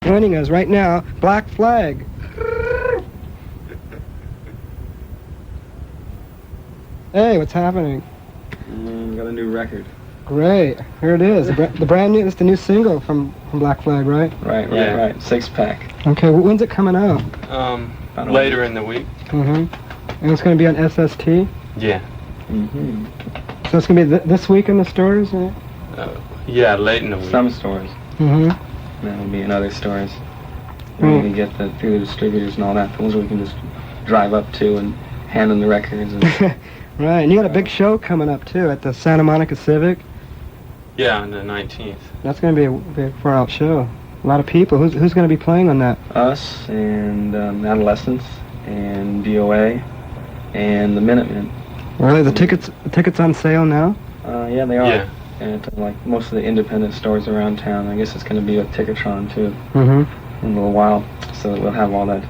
Joining us right now, Black Flag. Hey, what's happening? Got a new record. Great. Here it is. The brand new, it's the new single from Black Flag, right? Right. 6-pack. Okay, when's it coming out? Later in the week. And it's going to be on SST? Yeah. So it's going to be this week in the stores? Yeah, late in the week. Some stores. And that'll be in other stores. When we get through the distributors and all that, those we can just drive up to and hand them the records. And right, and you got a big show coming up too at the Santa Monica Civic. Yeah, on the 19th. That's going to be a big far-out show. A lot of people. Who's going to be playing on that? Us and Adolescents and DOA and the Minutemen. Really? The tickets on sale now? Yeah, they are. Yeah. And like most of the independent stores around town. I guess it's going to be with Ticketron too. In a little while, so that we'll have all that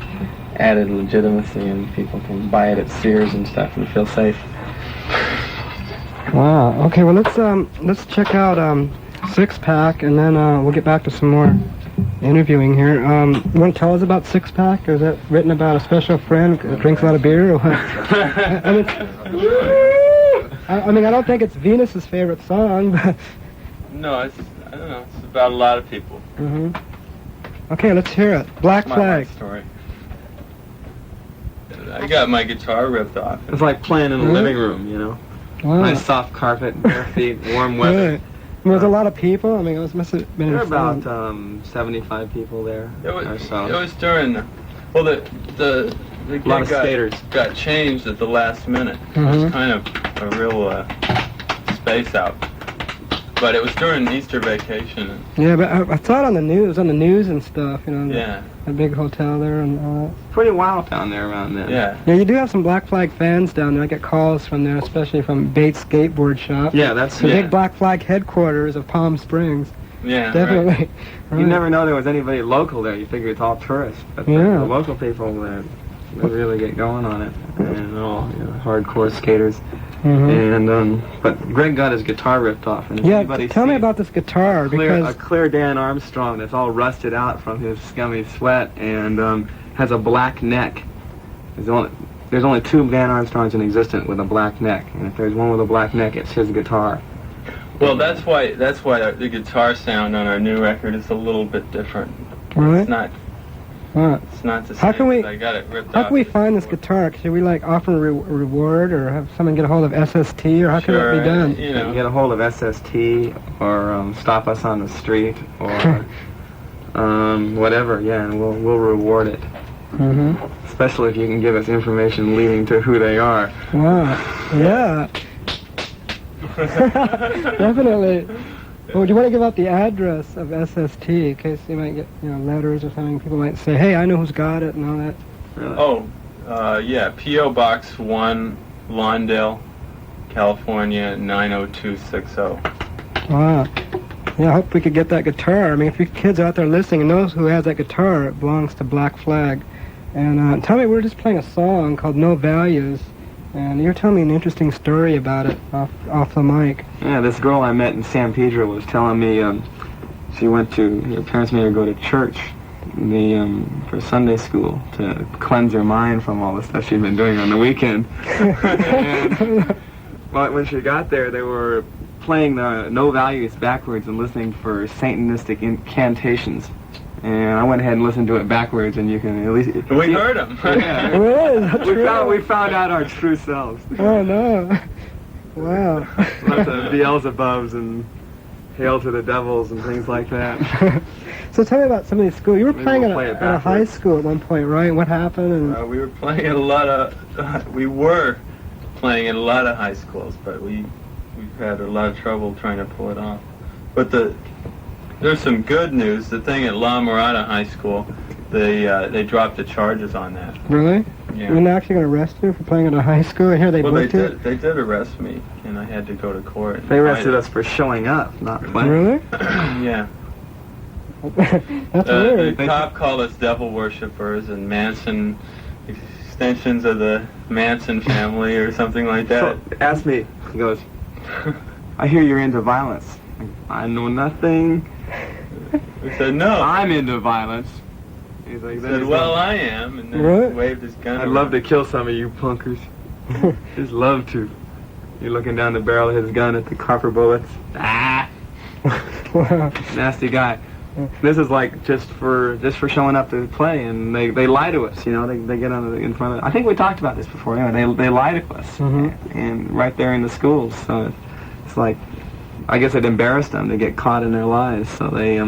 added legitimacy and people can buy it at Sears and stuff and feel safe. Wow. Okay. Well, let's check out 6-pack, and then we'll get back to some more interviewing here. You want to tell us about 6-pack? Is it written about a special friend who drinks a lot of beer? Or what? I mean, I don't think it's Venus's favorite song, but No, I don't know. It's about a lot of people. Okay, let's hear it. Black My Flag. life story. I got my guitar ripped off. It's like playing in the living room, you know. Wow. Nice soft carpet, bare feet, warm weather. Right. There's a lot of people. I mean, it must have been. There were fun. about 75 people there. It or so. was during the gig lot of skaters. got changed at the last minute. It was kind of a real space out. But it was during Easter vacation. Yeah, but I saw it on the news, and stuff. You know. Yeah. The big hotel there and all that. Pretty wild down there around then. Yeah. Yeah, you do have some Black Flag fans down there. I get calls from there, especially from Bates Skateboard Shop. Yeah, that's the big Black Flag headquarters of Palm Springs. Yeah. Definitely. Right. You never know there was anybody local there. You figure it's all tourists. But the local people, they really get going on it. And all hardcore skaters. And but Greg got his guitar ripped off. And tell me about this guitar. A clear Dan Armstrong that's all rusted out from his scummy sweat and has a black neck. There's only 2 Dan Armstrongs in existence with a black neck, and if there's one with a black neck, it's his guitar. Well, that's why the guitar sound on our new record is a little bit different. Really? It's not. What? It's not the same. How can we? I got it ripped How off can we find this guitar? Should we offer a reward, or have someone get a hold of SST, or how can it be done? You know. Get a hold of SST, or stop us on the street, or whatever. Yeah, and we'll reward it. Especially if you can give us information leading to who they are. Wow. Yeah. Definitely. Well, do you want to give out the address of SST in case you might get letters or something? People might say, "Hey, I know who's got it," and all that. Oh, yeah. P.O. Box 1, Lawndale, California 90260. Wow. Yeah, I hope we could get that guitar. I mean, if you kids out there listening and knows who has that guitar, it belongs to Black Flag. And tell me, we're just playing a song called "No Values." And you're telling me an interesting story about it off the mic. Yeah, this girl I met in San Pedro was telling me she went to, her parents made her go to church for Sunday school to cleanse her mind from all the stuff she'd been doing on the weekend. And when she got there, they were playing the No Values backwards and listening for Satanistic incantations. And I went ahead and listened to it backwards, and you can at least... We heard them. Yeah. Really? We found out our true selves. Oh, no. Wow. Lots of Beelzebubs and Hail to the Devils and things like that. So tell me about some of these schools. You were playing play at a high school at one point, right? What happened? We were playing at a lot of high schools, but we've had a lot of trouble trying to pull it off. But there's some good news. The thing at La Mirada High School, they dropped the charges on that. Really? Yeah. You're not actually going to arrest you for playing at a high school? And here they booked it? They did arrest me, and I had to go to court. They arrested us for showing up, not playing. Really? Yeah. That's weird. The cop called us devil worshippers and Manson extensions of the Manson family or something like that. So, ask me. He goes, I hear you're into violence. I know nothing. We said, no. I'm into violence. He's like, He said, well, I am, and then Right. waved his gun I'd around. love to kill some of you punkers. Just love to. You're looking down the barrel of his gun at the copper bullets. Ah! Wow. Nasty guy. This is like just for showing up to play, and they lie to us. You know, they get in front of. I think we talked about this before. Yeah, they lie to us, and right there in the schools. So it's like, I guess it embarrassed them to get caught in their lies. So they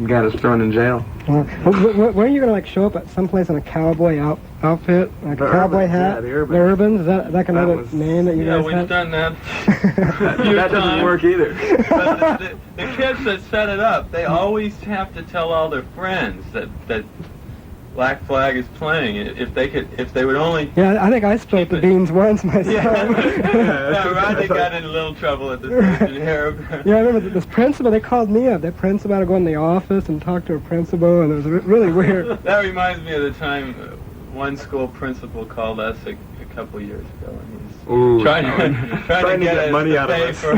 got us thrown in jail. Where are you gonna like show up at someplace in a cowboy outfit, like The a cowboy Urbans, hat? yeah, the Urbans. The Urbans. Is that like another was- name that you Yeah, guys we've have? done that. That doesn't work either. But the kids that set it up, they always have to tell all their friends that Black Flag is playing. If they would only. Yeah, I think I spilled the beans once myself. Yeah, Rodney got in a little trouble at the station here. Yeah, I remember this principal, they called me up. That principal had to go in the office and talk to a principal, and it was really weird. That reminds me of the time one school principal called us a couple years ago, and he's Ooh, trying to get us money to out of pay us. for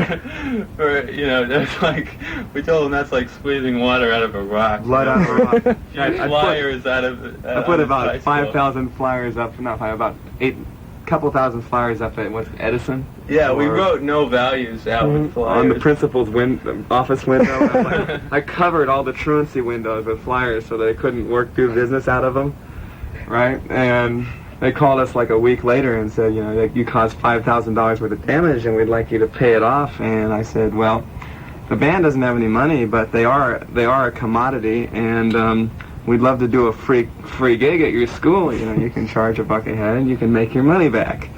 that's like, we told him that's like squeezing water out of a rock. Blood out of a rock. And flyers out of. I put about 5,000 flyers up. Not 5, about 2,000 flyers up at Edison. Yeah, we Or- wrote no values out with flyers. on the principal's office window. I covered all the truancy windows with flyers so they couldn't do business out of them, right? And they called us like a week later and said, you know, that you caused $5,000 worth of damage and we'd like you to pay it off. And I said, well, the band doesn't have any money, but they are a commodity, and we'd love to do a free gig at your school. You know, you can charge $1 a head and you can make your money back,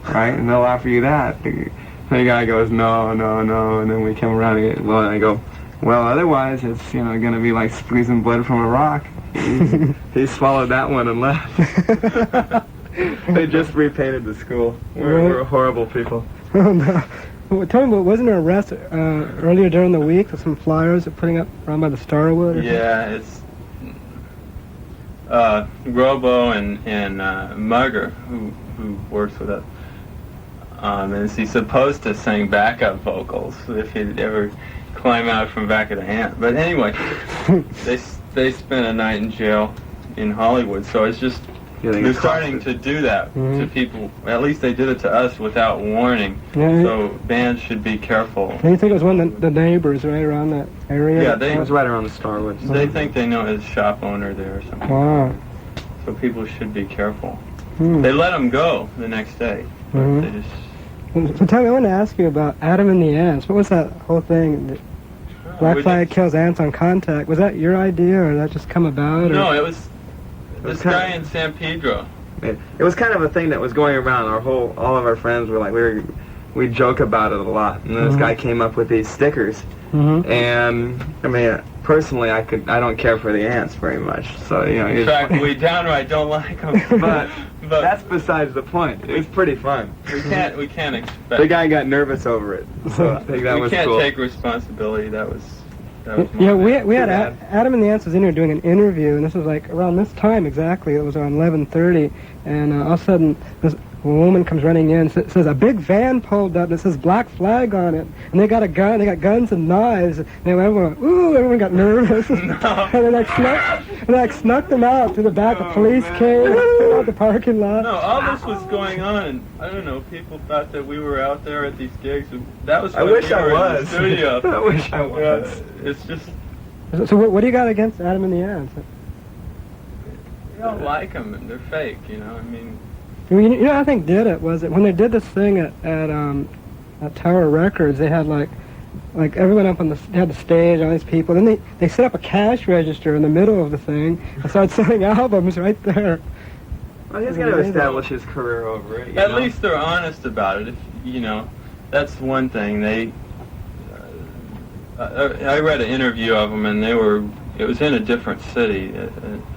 right? And they'll offer you that. The guy goes, no, and then we come around and I go, well, otherwise it's, you know, going to be like squeezing blood from a rock. He swallowed that one and left. They just repainted the school. We're horrible people. Oh, no. Well, tell me, wasn't there an arrest earlier during the week with some flyers they're putting up around by the Starwood? Or Yeah, it's Robo and Mugger who works with us. Is he supposed to sing backup vocals if he'd ever climb out from back of the amp? But anyway, they spent a night in jail in Hollywood, so it's just they're starting to do that to people. At least they did it to us without warning. Yeah. So bands should be careful. And you think it was one of the neighbors right around that area? Yeah, It was right around the Starwood. They think they know his shop owner there or something. Wow. So people should be careful. Hmm. They let him go the next day. But Mhm. they just So tell me, I want to ask you about Adam and the Ants. What was that whole thing? Black we Flag did- kills ants on contact. Was that your idea, or did that just come about? Or? No, it was was this kinda- guy in San Pedro. It was kind of a thing that was going around. All of our friends were like, we joke about it a lot. And this guy came up with these stickers. Mm-hmm. And I mean, personally, I don't care for the ants very much. So you know, In fact, we downright don't like him. but But that's besides the point. It was pretty fun. we can't expect. The guy got nervous over it. So I think that we was can't cool. take responsibility. That was Yeah, my we had bad. Adam and the Ants was in here doing an interview, and this was like around this time exactly. It was around 11:30, and all of a sudden this woman comes running in. Says a big van pulled up that says Black Flag on it, and they got a gun. They got guns and knives. And everyone, ooh! Everyone got nervous. No. And they snuck them out to the back. The police came out the parking lot. No, all this was going on, and I don't know. People thought that we were out there at these gigs. And that was I when wish we I were in the was. studio. I wish I was. It's just So what do you got against Adam and the Ants? we don't like them, and they're fake. You know, I mean. You know, I think did it was it when they did this thing at Tower Records. They had like everyone up on they had the stage, all these people. Then they set up a cash register in the middle of the thing and started selling albums right there. Well, he's got to establish his career over it. At least they're honest about it. If, you know, that's one thing. They. I read an interview of them, and it was in a different city,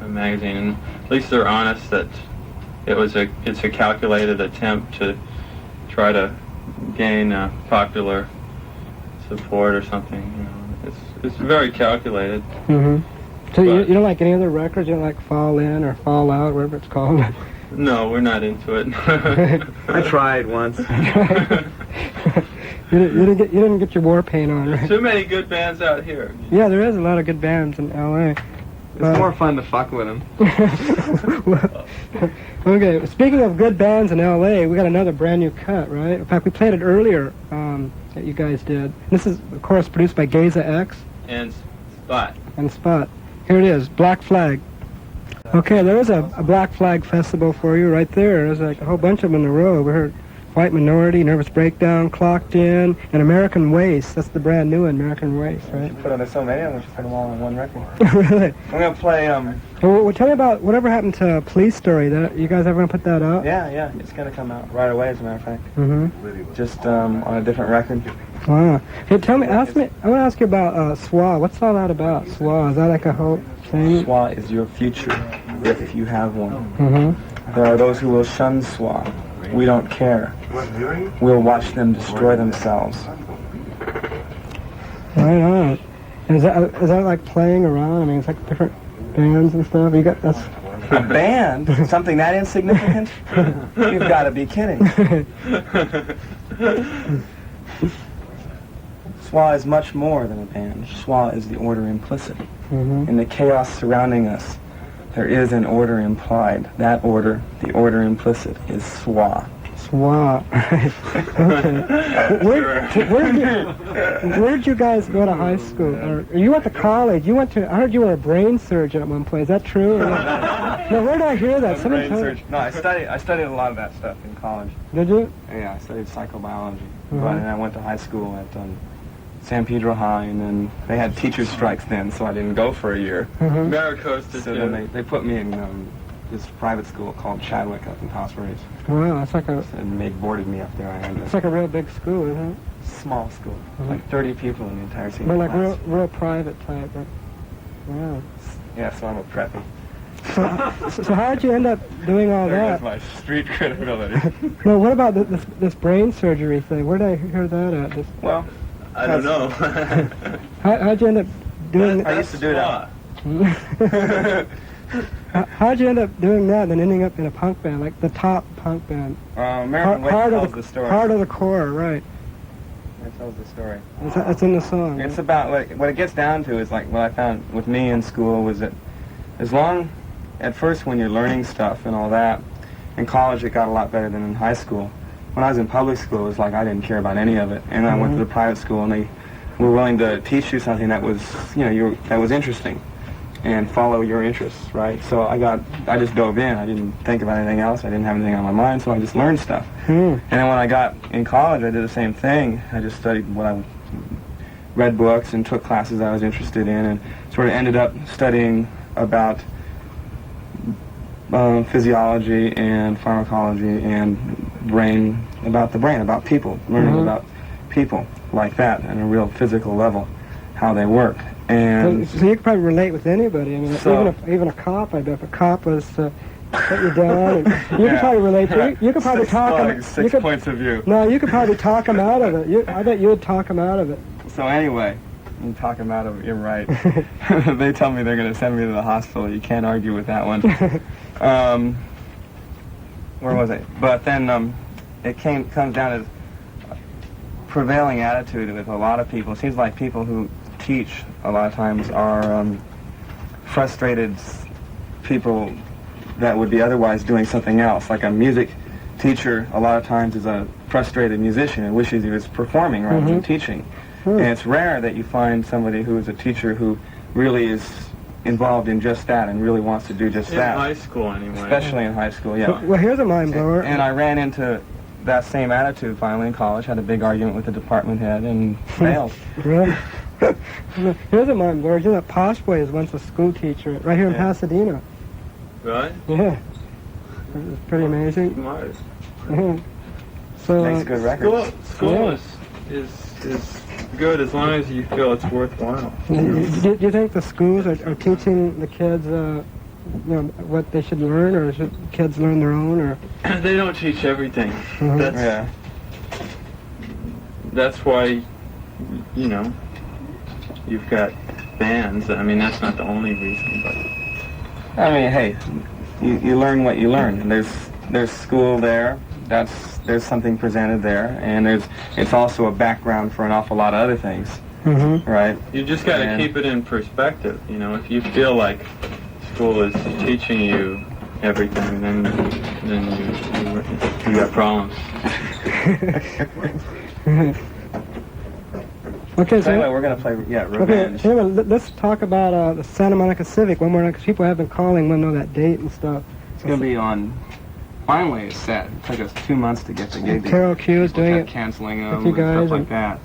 a magazine, and at least they're honest that it's a calculated attempt to try to gain popular support or something. You know, it's very calculated. Mm-hmm. So you don't like any other records? You don't like Fall In or Fall Out, whatever it's called? No, we're not into it. I tried once. You didn't get your war paint on, right? Too many good bands out here. Yeah, there is a lot of good bands in L.A. It's more fun to fuck with them. Okay, speaking of good bands in L.A., we got another brand new cut, right? In fact, we played it earlier that you guys did. This is, of course, produced by Geza X. And Spot. And Spot. Here it is, Black Flag. Okay, there is a Black Flag festival for you right there. There's like a whole bunch of them in a row. We heard White Minority, Nervous Breakdown, Clocked In, and American Waste. That's the brand new one, American Waste, right? There's so many of them, we should put them all on one record. Really? I'm going to play, Well, tell me about whatever happened to Police Story. You guys ever going to put that out? Yeah, it's going to come out right away, as a matter of fact. Mm-hmm. Just on a different record. Wow. Hey, I want to ask you about SWA. What's all that about, SWA? Is that like a whole thing? SWA is your future, if you have one. Mm-hmm. There are those who will shun SWA. We don't care. We'll watch them destroy themselves. Right on. And is that like playing around? I mean, it's like different bands and stuff. You got that's a band? Something that insignificant? You've got to be kidding. SWA is much more than a band. SWA is the order implicit. Mm-hmm. In the chaos surrounding us, there is an order implied. That order, the order implicit, is SWA. SWA. Okay. Where'd you guys go to high school? Or you went to college? I heard you were a brain surgeon at one place. Is that true? No, where did I hear that? Someone told me. No, I studied a lot of that stuff in college. Did you? Yeah, I studied psychobiology. Mm-hmm. But and I went to high school at San Pedro High, and then they had teacher strikes then, so I didn't go for a year. Mm-hmm. Maricosta, So then they put me in this private school called Chadwick up in Paso Robles. Wow, that's like And they boarded me up there. I had it's like a real big school, isn't it? small school, Mhm. like 30 people in the entire senior But like class. real private type. Right? Wow. Yeah, so I'm a preppy. So how did you end up doing all There that? goes my street credibility. No, what about this brain surgery thing? Where did I hear that at? Well, I don't know. How'd you end up doing I used to do that. How'd you end up doing that and then ending up in a punk band, like the top punk band? American Way tells the story. Part of the core, right. It tells the story. It's in the song. It's about, what it gets down to is like what I found with me in school was that at first when you're learning stuff and all that, in college it got a lot better than in high school. When I was in public school, it was like I didn't care about any of it. And I went to the private school and they were willing to teach you something that was, that was interesting and follow your interests, right? So I just dove in. I didn't think about anything else. I didn't have anything on my mind, so I just learned stuff. And then when I got in college, I did the same thing. I just studied read books and took classes I was interested in, and sort of ended up studying about physiology and pharmacology and about the brain, about people, learning about people like that on a real physical level, how they work. And so you could probably relate with anybody. I mean, even a cop. I bet if a cop was to put you down, you could probably relate. You could probably talk him. Six points of view. No, you could probably talk him out of it. I bet you would talk him out of it. So anyway, you talk him out of it. You're right. They tell me they're going to send me to the hospital. You can't argue with that one. Where was I? But then it comes down to prevailing attitude with a lot of people. It seems like people who teach a lot of times are frustrated people that would be otherwise doing something else. Like a music teacher a lot of times is a frustrated musician and wishes he was performing rather than teaching. And it's rare that you find somebody who is a teacher who really is involved in just that and really wants to do just that. In high school, anyway. Especially in high school, yeah. Well, here's a mind blower. And I ran into that same attitude finally in college, had a big argument with the department head and failed. Really? Here's a mind blower. You know that Posh Boy is once a school teacher right here in Pasadena. Right? Yeah. It's pretty amazing. Smart. Yeah. So Makes good records. School is good as long as you feel it's worthwhile. Do you think the schools are teaching the kids, what they should learn, or should kids learn their own, or? They don't teach everything. That's why, you've got bands. I mean, that's not the only reason, but. I mean, hey, you learn what you learn. And there's school there. there's something presented there, and it's also a background for an awful lot of other things, right? You just got to keep it in perspective. You know, if you feel like school is teaching you everything, then you got problems. Okay, so anyway, we're gonna play Revenge. Okay, anyway, let's talk about the Santa Monica Civic one more night, because people have been calling, want to know that date and stuff. It's gonna be on. Finally, it's set. It took us 2 months to get the gig. KROQ is doing it. Canceling them with you and guys stuff like that.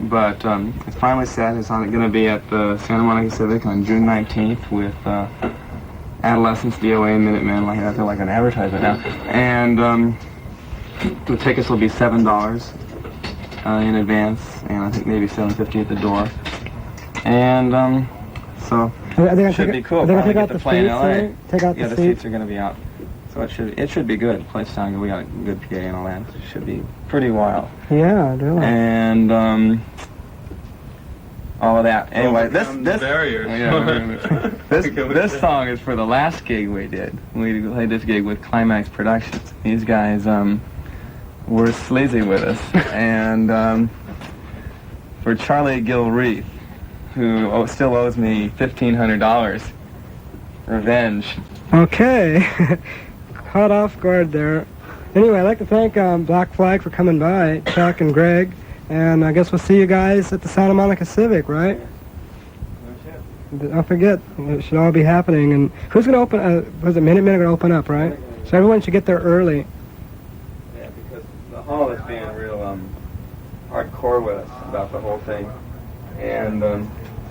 But it's finally set. It's going to be at the Santa Monica Civic on June 19th with Adolescents, DOA, Minutemen, like that. They're like an advertisement now. And the tickets will be $7 in advance, and I think maybe $7.50 at the door. And so it should be cool. Are they going to take out to the play in seats? LA. Take out Yeah, the seats are going to be out. So it should be good. Place sound good. We got a good PA and all that. It should be pretty wild. Yeah, really. And all of that. Anyway, this barriers. this song is for the last gig we did. We played this gig with Climax Productions. These guys were sleazy with us, and for Charlie Gilreath, who still owes me $1,500, Revenge. Okay. Caught off guard there. Anyway, I'd like to thank Black Flag for coming by, Chuck and Greg, and I guess we'll see you guys at the Santa Monica Civic, right? Don't forget, it should all be happening. And who's going to open? Was it Minutemen going to open up, right? So everyone should get there early. Yeah, because the hall is being real hardcore with us about the whole thing, and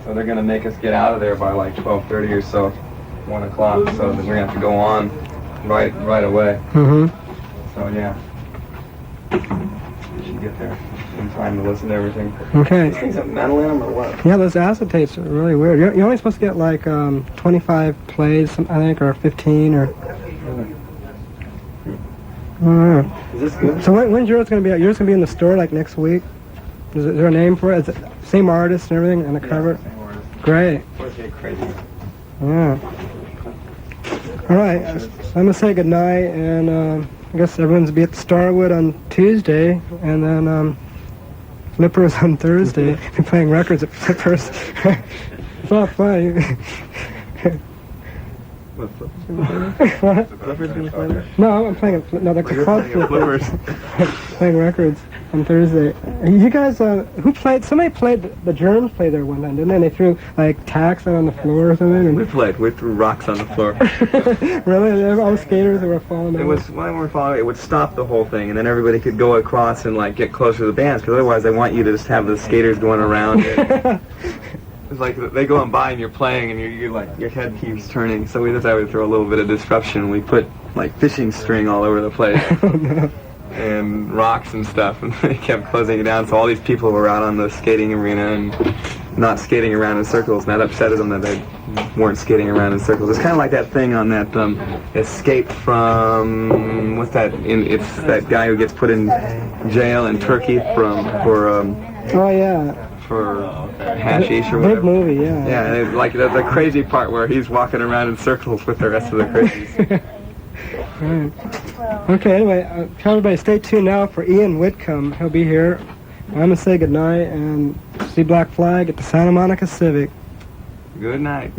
so they're going to make us get out of there by like 12:30 or so, 1 o'clock. So that we're going to have to go on right away. So yeah, we should get there in time to listen to everything. Okay. These things have metal in them or what? Yeah, those acetates are really weird. You're only supposed to get like 25 plays, I think, or 15, or... Is this good? So when's yours going to be out? Yours going to be in the store like next week? Is there a name for it? Is it same artist and everything, and the cover? Same artist. Great. Crazy. Yeah. All right, I'm going to say goodnight, and I guess everyone's be at the Starwood on Tuesday, and then Flippers on Thursday. We're playing records at Flippers. It's all fun. What, What? Flippers gonna play there? No, I'm playing at no, like the club Flippers. playing records on Thursday. You guys, who played? Somebody played. The Germs played there one time, didn't they? They threw like tacks out on the floor or something. And We threw rocks on the floor. Really, all the skaters that were falling. It was when we were following. It would stop the whole thing, and then everybody could go across and like get closer to the bands, because otherwise they want you to just have the skaters going around. It's like they go on by and you're playing and you're like your head keeps turning. So we decided to throw a little bit of disruption. We put like fishing string all over the place. Oh, no. And rocks and stuff, and they kept closing it down. So all these people were out on the skating arena and not skating around in circles, and that upset them that they weren't skating around in circles. It's kind of like that thing on that Escape from what's that? It's that guy who gets put in jail in Turkey for Oh yeah. For hashish or whatever. Big movie, yeah. Yeah, and it's like the crazy part where he's walking around in circles with the rest of the crazies. Right. Okay, anyway, tell everybody stay tuned now for Ian Whitcomb. He'll be here. I'm going to say goodnight and see Black Flag at the Santa Monica Civic. Good night.